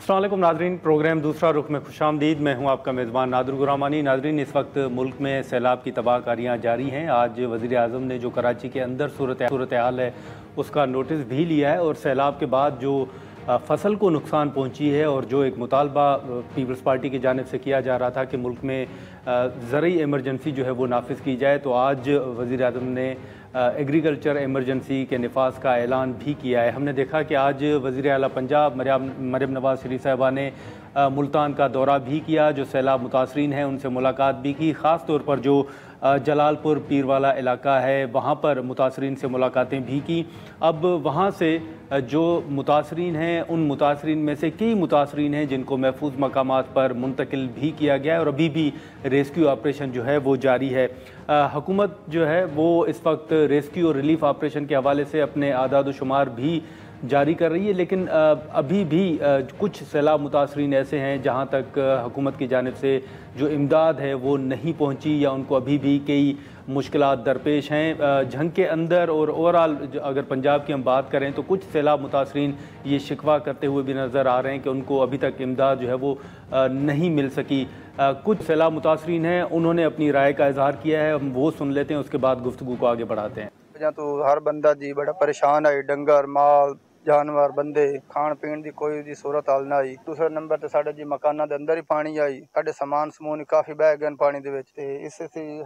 अस्सलाम वालेकुम नाजरीन, प्रोग्राम दूसरा रुख में खुशामदीद। मैं हूं आपका मेज़बान नादर गुरामानी। नाजरीन, इस वक्त मुल्क में सैलाब की तबाहकारियाँ जारी हैं। आज वज़ीर आज़म ने जो कराची के अंदर सूरत हाल है उसका नोटिस भी लिया है और सैलाब के बाद जो फसल को नुकसान पहुंची है और जो एक मुतालबा पीपल्स पार्टी की जानिब से किया जा रहा था कि मुल्क में ज़रूरी एमरजेंसी जो है वो नाफिज की जाए, तो आज वज़ीर आज़म ने एग्रीकल्चर एमरजेंसी के निफाज का ऐलान भी किया है। हमने देखा कि आज वज़ीर आला पंजाब मरियम नवाज़ शरीफ साहिबा ने मुल्तान का दौरा भी किया, जो सैलाब मुतासरीन हैं उनसे मुलाकात भी की। ख़ास तौर पर जो जलालपुर पीरवाला इलाका है वहाँ पर मुतासरीन से मुलाकातें भी की। अब वहाँ से जो मुतासरीन हैं उन मुतासरीन में से कई मुतासरीन हैं जिनको महफूज मकामात पर मुंतकिल भी किया गया है और अभी भी रेस्क्यू ऑपरेशन जो है वो जारी है। हुकूमत जो है वो इस वक्त रेस्क्यू और रिलीफ ऑपरेशन के हवाले से अपने आदाद शुमार भी जारी कर रही है, लेकिन अभी भी कुछ सैलाब मुतासरीन ऐसे हैं जहां तक हुकूमत की जानिब से जो इमदाद है वो नहीं पहुंची या उनको अभी भी कई मुश्किलात दरपेश हैं। जंग के अंदर और ओवरऑल अगर पंजाब की हम बात करें तो कुछ सैलाब मुतासरीन ये शिकवा करते हुए भी नज़र आ रहे हैं कि उनको अभी तक इमदाद जो है वो नहीं मिल सकी। कुछ सैलाब मुतासरीन हैं, उन्होंने अपनी राय का इजहार किया है, हम वो सुन लेते हैं, उसके बाद गुफ्तगू को आगे बढ़ाते हैं। तो हर बंदा जी बड़ा परेशान है, डंगर माल जानवर बंदे खाण पीण की कोई जी सूरत हाल ना आई। दूसरे नंबर ते साडे जी मकाना दे अंदर ही पानी आई, साडे समान समून काफी बह गए पानी दे विच। ते इस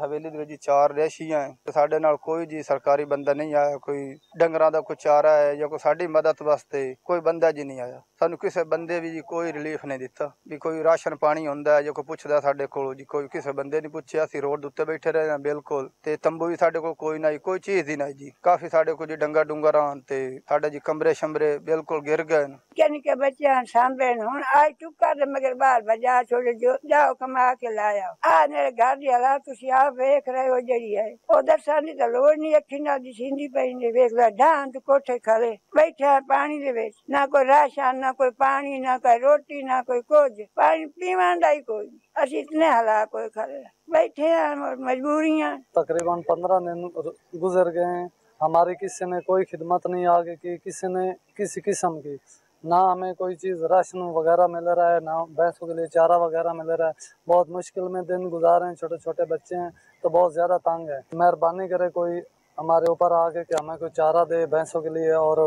हवेली दे विच 4 रैशियां है ते साडे नाल कोई जी सरकारी बंदा नहीं आया, कोई डंगरां दा कोई चारा है या कोई साडी मदद वास्ते कोई बंदा जी नहीं आया। सानू किसी बंदे भी जी कोई रिलीफ नहीं दिता भी कोई राशन पानी हुंदा है जो कोई पुछदा साडे कोल जी कोई किसी बंदे नहीं पुछया। असीं रोड उत्ते बैठे रहे बिल्कुल, ते तंबू भी साडे कोल कोई नहीं, कोई चीज ही नहीं जी। काफी साडे कोल जी डंगर डुंगर आन ते साडे जी कमरे शमरे बिल्कुल गिर गए। निके बच्चे सामने हुण आज चुका दे मगर बाहर बजा छोड़े जो जाओ कमा के लाया। आ मेरे घर दी हालात तुसी आप देख रहे हो जड़ी है, उधर सानी तो लोड़ नहीं, अखी ना दी सींदी पई ने देख ला ढांत कोठे खड़े बैठा पानी दे विच, ना कोई राशन ना कोई पानी ना कोई रोटी ना कोई कुछ, पानी पीवन दा ही कोई। असी इतने हालात कोई खड़े बैठे हैं, मजबूरियां। तकरीबन 15 दिन गुजर गए हैं, हमारी किसी ने कोई खिदमत नहीं आगे की, किसी ने किसी किस्म की, ना हमें कोई चीज़ राशन वगैरह मिल रहा है, ना भैंसों के लिए चारा वगैरह मिल रहा है। बहुत मुश्किल में दिन गुजार रहे हैं, छोटे छोटे बच्चे हैं तो बहुत ज़्यादा तंग है। मेहरबानी करे कोई हमारे ऊपर आके कि हमें कोई चारा दे भैंसों के लिए और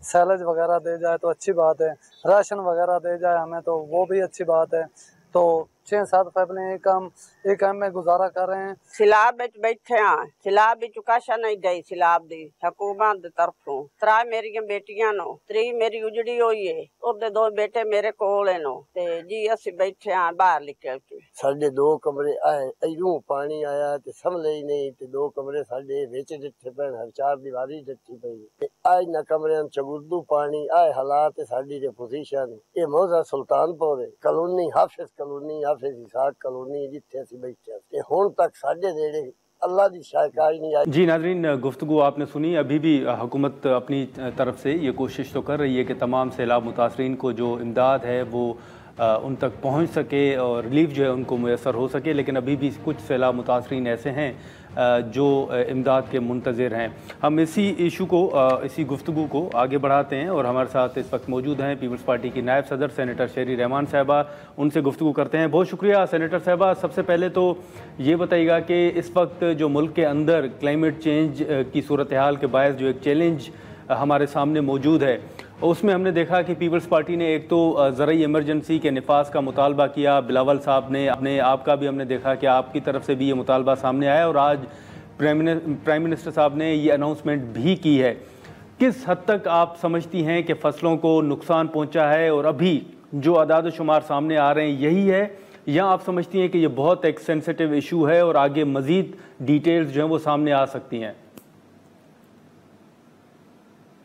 सैलेज वगैरह दे जाए तो अच्छी बात है, राशन वगैरह दे जाए हमें तो वो भी अच्छी बात है। तो 6-7 फैमिली एक काम में गुजारा कर रहे हैं। सिलाब बैठे हैं, सिलाब चुकाशा नहीं गई, सिलाब दी हुकूमत की तरफों। 3 मेरी बेटियां नो, 3 मेरी उजड़ी हुई है, उधर 2 बेटे मेरे कोल नो ते जी असी बैठे हैं बाहर निकल के। साडे 2 कमरे आए, इधरों पानी आया ते समझे ही नहीं ते 2 कमरे साडे विच डिठे पे, 4 दीवारी डिठी पई ते आज ना कमरे चगुर्दू पानी आए हालात साडी दे पोजीशन। ये मौजा सुल्तानपुर कॉलोनी हाफिज कॉलोनी कॉलोनी जिथे असीं बैठे ते हुण तक साडे नेड़े अल्लाह दी शायकाई नहीं आई। जी नाजरीन, गुफ्तगू आपने सुनी। अभी भी हुकूमत अपनी तरफ से ये कोशिश तो कर रही है कि तमाम सैलाब मुतासरीन को जो इमदाद है वो उन तक पहुंच सके और रिलीफ जो है उनको मुयसर हो सके, लेकिन अभी भी कुछ सैलाब मुतासरीन ऐसे हैं जो इमदाद के मुंतज़िर हैं। हम इसी इशू को, इसी गुफ्तगू को आगे बढ़ाते हैं और हमारे साथ इस वक्त मौजूद हैं पीपल्स पार्टी की नायब सदर सेनेटर शेरी रहमान साहिबा। उनसे गुफ्तगू करते हैं। बहुत शुक्रिया सेनेटर साहिबा। सबसे पहले तो ये बताइएगा कि इस वक्त जो मुल्क के अंदर क्लाइमेट चेंज की सूरत हाल के बायस जो एक चैलेंज हमारे सामने मौजूद है, उसमें हमने देखा कि पीपल्स पार्टी ने एक तो ज़रूरी एमरजेंसी के निफाज का मुतालबा किया, बिलावल साहब ने अपने आपका भी हमने देखा कि आपकी तरफ से भी ये मुतालबा सामने आया और आज प्राइम मिनिस्टर साहब ने ये अनाउंसमेंट भी की है। किस हद तक आप समझती हैं कि फसलों को नुकसान पहुंचा है और अभी जो आदाद शुमार सामने आ रहे हैं यही है, या आप समझती हैं कि ये बहुत एक सेंसिटिव इशू है और आगे मज़ीद डिटेल्स जो हैं वो सामने आ सकती हैं?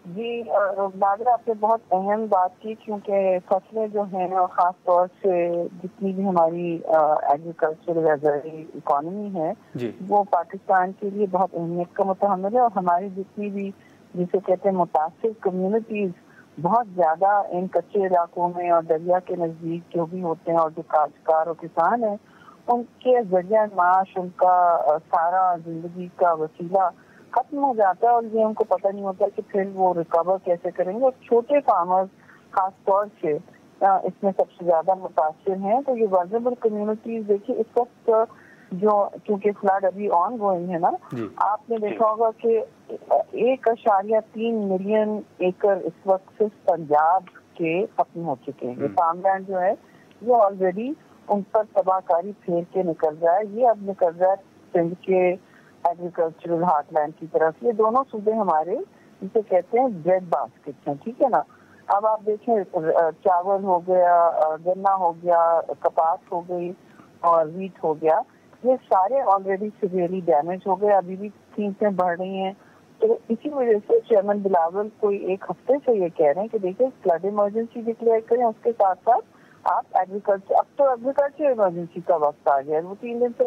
जी नादिर, आपने बहुत अहम बात की, क्योंकि फसलें जो हैं और ख़ास तौर से जितनी भी हमारी एग्रीकल्चर या ज़रूरी इकॉनमी है वो पाकिस्तान के लिए बहुत अहमियत का मुतहम्मिल है। और हमारी जितनी भी जिसे कहते हैं मुतासिर कम्युनिटीज़ बहुत ज़्यादा इन कच्चे इलाकों में और दरिया के नज़दीक जो भी होते हैं और जो काश्तकार और किसान हैं उनके जरिया माश, उनका सारा जिंदगी का वसीला खत्म हो जाता है और ये उनको पता नहीं होता कि फिर वो रिकवर कैसे करेंगे। और छोटे फार्मर्स खास तौर से इसमें सबसे ज्यादा मुतासिर हैं। तो ये वल्नरेबल कम्युनिटीज देखिए इस वक्त जो क्योंकि फ्लड अभी ऑन गोइंग है ना, आपने देखा होगा कि 1.3 मिलियन एकड़ इस वक्त सिर्फ पंजाब के खत्म हो चुके हैं। ये फार्मलैंड जो है ये ऑलरेडी उन पर तबाहकारी फेर के निकल रहा है। ये अब निकल रहा है सिंध के एग्रीकल्चरल हार्टलैंड की तरफ। ये दोनों सूबे हमारे जिसे कहते हैं ब्रेड बास्केट हैं, ठीक है ना। अब आप देखें चावल हो गया, गन्ना हो गया, कपास हो गई और वीट हो गया, ये सारे ऑलरेडी सीवियरली डैमेज हो गए, अभी भी कीमतें बढ़ रही हैं। तो इसी वजह से चेयरमैन बिलावल कोई एक हफ्ते से ये कह रहे हैं कि देखिए फ्लड इमरजेंसी डिक्लेयर करें, उसके साथ साथ आप एग्रीकल्चर, अब तो एग्रीकल्चर इमरजेंसी का वक्त आ गया है। वो 3 दिन से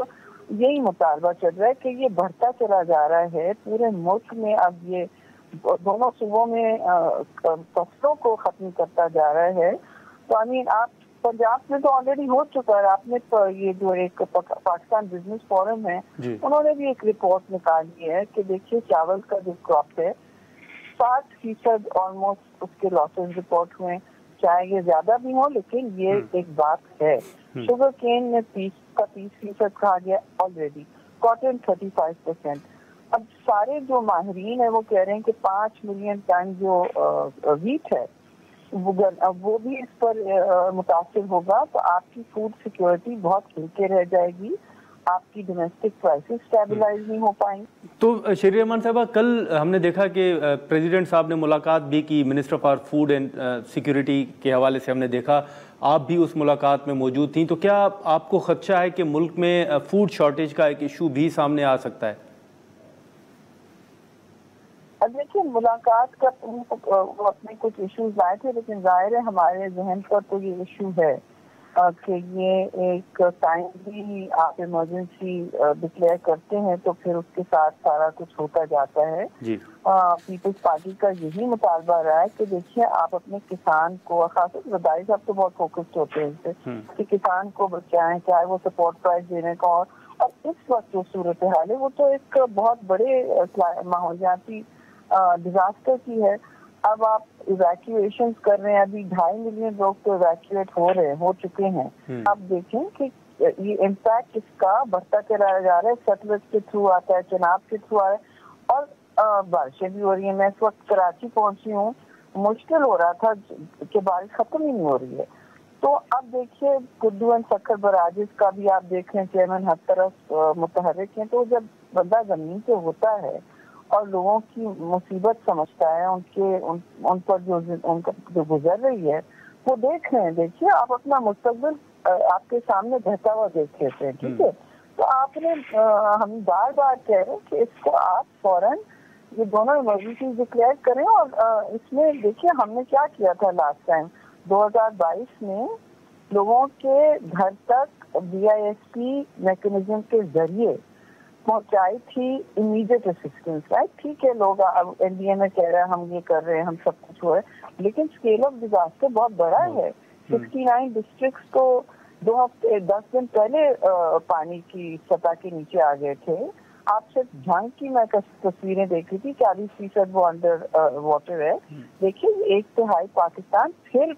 यही मुतालबा चल रहा है कि ये बढ़ता चला जा रहा है पूरे मुल्क में। अब ये दोनों सूबों में फसलों को खत्म करता जा रहा है। तो आई मीन आप पंजाब में तो ऑलरेडी हो चुका है। आपने ये जो एक पाकिस्तान बिजनेस फोरम है उन्होंने भी एक रिपोर्ट निकाली है कि देखिए चावल का जो क्रॉप है 60% ऑलमोस्ट उसके लॉसेस रिपोर्ट हुए, चाहे ये ज्यादा भी हो, लेकिन ये एक बात है। शुगर केन में 30% कहा गया ऑलरेडी, कॉटन 35%। अब सारे जो माहिरीन है वो कह रहे हैं कि 5 मिलियन टन जो वीट है वो भी इस पर मुतासिर होगा। तो आपकी फूड सिक्योरिटी बहुत खिलके रह जाएगी, आपकी डोमेस्टिक प्राइसेस स्टेबलाइज नहीं हो पाएंगी। तो शरीर रहमान साहबा, कल हमने देखा कि प्रेसिडेंट साहब ने मुलाकात भी की, minister for food and security के हवाले से हमने देखा, आप भी उस मुलाकात में मौजूद थी। तो क्या आपको खदशा है कि मुल्क में फूड शॉर्टेज का एक इशू भी सामने आ सकता है? देखिए मुलाकात का वो अपने कुछ इश्यूज लाए थे, लेकिन जाहिर है हमारे जहन पर तो ये इशू है कि ये एक टाइमली आप इमरजेंसी डिक्लेयर करते हैं तो फिर उसके साथ सारा कुछ होता जाता है। पीपल्स पार्टी का यही मुतालबा रहा है कि देखिए आप अपने किसान को, खासकर वदाई साहब तो बहुत फोकस्ड होते हैं इससे कि किसान को बचाएं, चाहे वो सपोर्ट प्राइस देने का। और इस वक्त जो सूरत हाल है वो तो एक बहुत बड़े माहौलियाती डिजास्टर की है। अब आप इवैक्यूएशन कर रहे हैं, अभी 2.5 मिलियन लोग तो इवैक्यूएट हो चुके हैं। आप देखें कि ये इम्पैक्ट इसका बढ़ता चला जा रहा है, सतलज के थ्रू आता है, चनाब के थ्रू आ रहा है और बारिशें भी हो रही है। मैं इस वक्त कराची पहुंची हूँ, मुश्किल हो रहा था कि बारिश खत्म ही नहीं हो रही है। तो अब देखिए कुद्दू एंड सक्खर बराजेस का भी आप देख रहे हैं, चेयरमैन हर तरफ मुतहर्रिक हैं। तो जब बंदा जमीन पे होता है और लोगों की मुसीबत समझता है, उन पर जो गुजर रही है वो देख रहे हैं। देखिए आप अपना मुस्तकबिल आपके सामने बहता हुआ देख लेते हैं, ठीक है। तो आपने हम बार बार कह रहे हैं कि इसको आप फौरन ये दोनों इमरजेंसी डिक्लेयर करें। और इसमें देखिए हमने क्या किया था लास्ट टाइम 2022 में, लोगों के घर तक BISP मैकेनिज्म के जरिए पहुंचाई थी इमीडिएट असिस्टेंस, राइट। ठीक है, लोग अब NDA में कह रहे हैं हम ये कर रहे हैं, हम सब कुछ हो रहा है, लेकिन स्केल ऑफ डिजास्टर बहुत बड़ा है। 69 डिस्ट्रिक्ट्स तो 2 हफ्ते 10 दिन पहले पानी की सतह के नीचे आ गए थे। आप सिर्फ झंग की मैं तस्वीरें देखी थी, 40% वो अंडर वाटर है। देखिए 1/3 पाकिस्तान फिर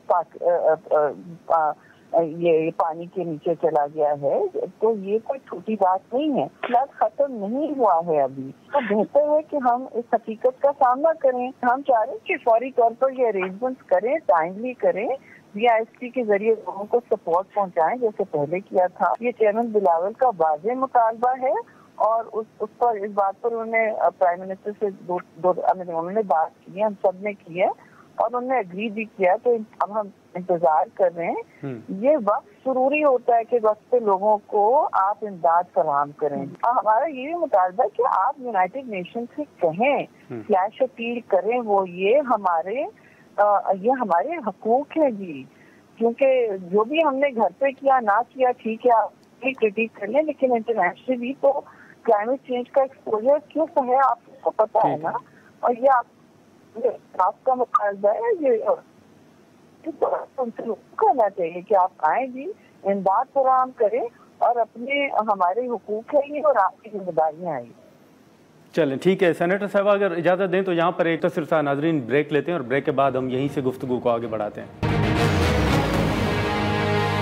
ये पानी के नीचे चला गया है। तो ये कोई छोटी बात नहीं है, फ्लड खत्म नहीं हुआ है अभी। तो बेहतर है कि हम इस हकीकत का सामना करें। हम चाह रहे हैं कि फौरी तौर पर ये अरेंजमेंट्स करें, टाइमली करें, BISP के जरिए लोगों को सपोर्ट पहुंचाएं जैसे पहले किया था। ये चेयरमैन बिलावल का वाज़ेह मुतालबा है और उस पर इस बात पर उन्होंने प्राइम मिनिस्टर से उन्होंने बात की है, हम सब ने की है और उन्होंने एग्री भी किया। तो अब हम इंतजार कर रहे हैं। ये वक्त जरूरी होता है कि वक्त पे लोगों को आप इमदाद फराहम करें। हमारा ये भी मुतालबा है कि आप यूनाइटेड नेशन से कहें, फ्लैश अपील करें, वो ये हमारे हकूक है जी। क्योंकि जो भी हमने घर पे किया ना किया ठीक है, आप क्रिटिक कर लें, लेकिन इंटरनेशनली तो क्लाइमेट चेंज का एक्सपोजर क्यों है आपको पता है ना। और ये आपका मुतालबा है, ये उनसे करना चाहिए कि आप आए जी, इमदाद फराहम करें और अपने हमारे हुकूक है ये और आपकी जिम्मेदारियां हैं। चलें ठीक है सेनेटर साहब, अगर इजाज़त दें तो यहाँ पर एक तस्वीर नाज़रीन ब्रेक लेते हैं और ब्रेक के बाद हम यहीं से गुफ्तगू को आगे बढ़ाते हैं।